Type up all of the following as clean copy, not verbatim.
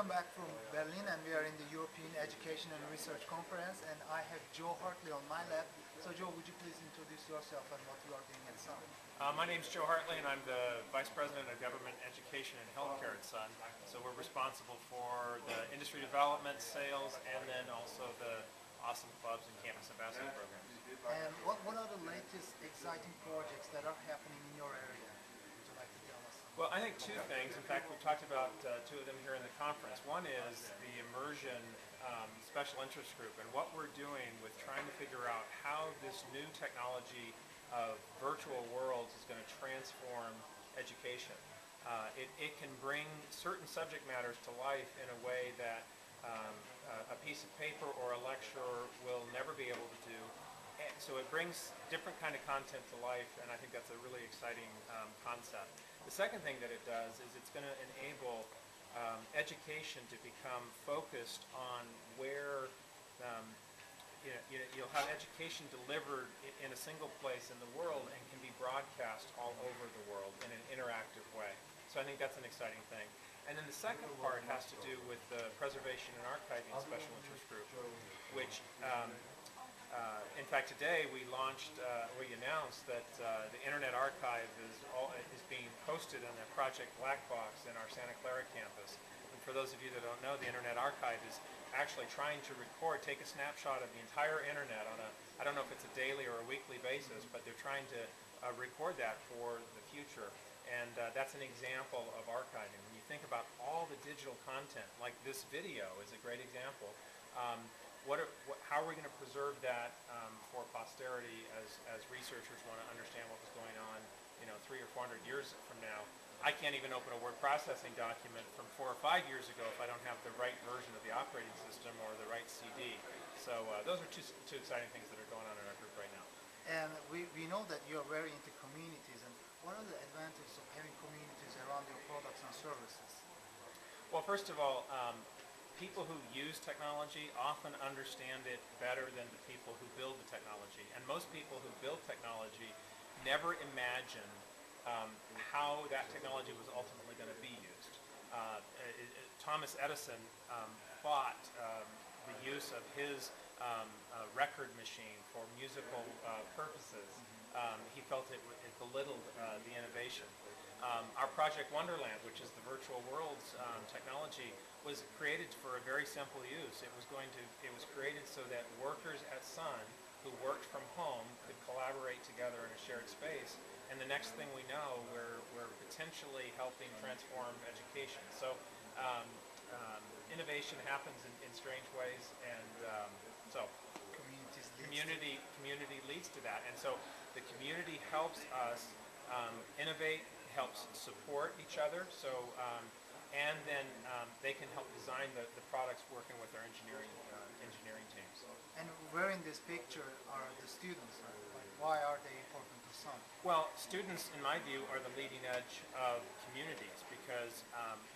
Welcome back from Berlin, and we are in the European Education and Research Conference, and I have Joe Hartley on my lab. So Joe, would you please introduce yourself and what you are doing at Sun? My name is Joe Hartly, and I'm the Vice President of Government Education and Healthcare at Sun. So we're responsible for the industry development, sales, and then also the awesome clubs and campus ambassador programs. And what are the latest exciting projects that are happening in your area? Would you like to tell us? Well, I think two things. In fact, we've talked about two of them here in the conference. One is the immersion special interest group and what we're doing with trying to figure out how this new technology of virtual worlds is going to transform education. It can bring certain subject matters to life in a way that a piece of paper or a lecture will never be able to do. And so it brings different kind of content to life, and I think that's a really exciting concept. The second thing that it does is it's going to enable education to become focused on where you'll have education delivered in a single place in the world and can be broadcast all over the world in an interactive way. So I think that's an exciting thing. And then the second part has to do with the preservation and archiving special interest group, which in fact today we announced that the Internet Archive is being hosted on the Project Black Box in our Santa Clara campus. And for those of you that don't know, the Internet Archive is actually trying to take a snapshot of the entire internet on I don't know if it's a daily or a weekly basis, but they're trying to record that for the future. And that's an example of archiving. When you think about all the digital content, like this video is a great example, how are we going to preserve that for posterity as researchers want to understand what was going on 300 or 400 years from now? I can't even open a word processing document from 4 or 5 years ago if I don't have the right version of the operating system or the right CD. So those are two exciting things that are going on in our group right now. And we know that you are very into communities, and what are the advantages of having communities around your products and services? Well, first of all, people who use technology often understand it better than the people who build the technology. And most people who build technology never imagine how that technology was ultimately going to be used. Thomas Edison thought the use of his record machine for musical purposes. He felt it belittled the innovation. Our Project Wonderland, which is the virtual worlds technology, was created for a very simple use. It was created so that workers at Sun who worked from home could collaborate together in a shared space. And the next thing we know, we're potentially helping transform education. So innovation happens in strange ways, and so community leads to that. And so the community helps us innovate, helps support each other. So and then they can help design the products working with our engineering teams. And where in this picture are the students? Like, why are they important to Sun? Well, students, in my view, are the leading edge of communities because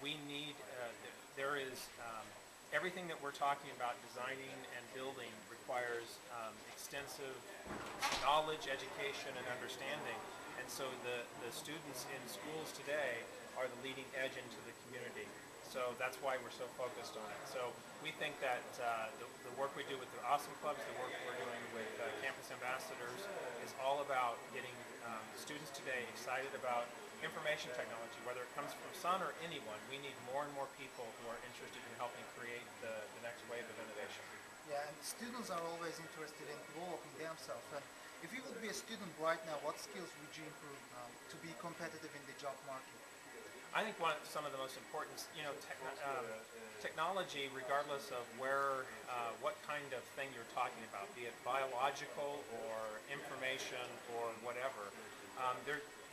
we need, everything that we're talking about designing and building requires extensive knowledge, education, and understanding. And so the students in schools today are the leading edge into the community. So that's why we're so focused on it. So we think that the work we do with the Awesome Clubs, the work we're doing with campus ambassadors is all about getting students today excited about information technology, whether it comes from Sun or anyone. We need more and more people who are interested in helping create the next wave of innovation. Yeah, and students are always interested in developing themselves. And if you would be a student right now, what skills would you improve to be competitive in the job market? I think some of the most important, technology, regardless of what kind of thing you're talking about, be it biological or information or whatever,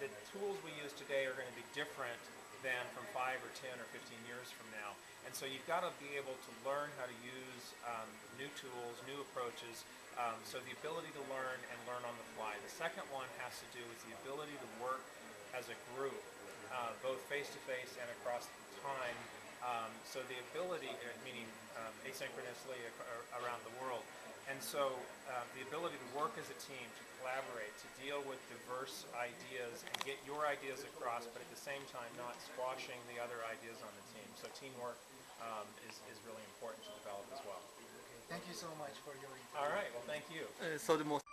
the tools we use today are going to be different than from 5 or 10 or 15 years from now. And so you've got to be able to learn how to use new tools, new approaches, so the ability to learn and learn on the fly. The second one has to do with the ability to work as a group, both face-to-face and across time. So the ability, meaning asynchronously around the world. And so the ability to work as a team, to collaborate, to deal with diverse ideas and get your ideas across, but at the same time not squashing the other ideas on the team. So teamwork is really important to develop as well. Thank you so much for your input. All right, well, thank you. So the most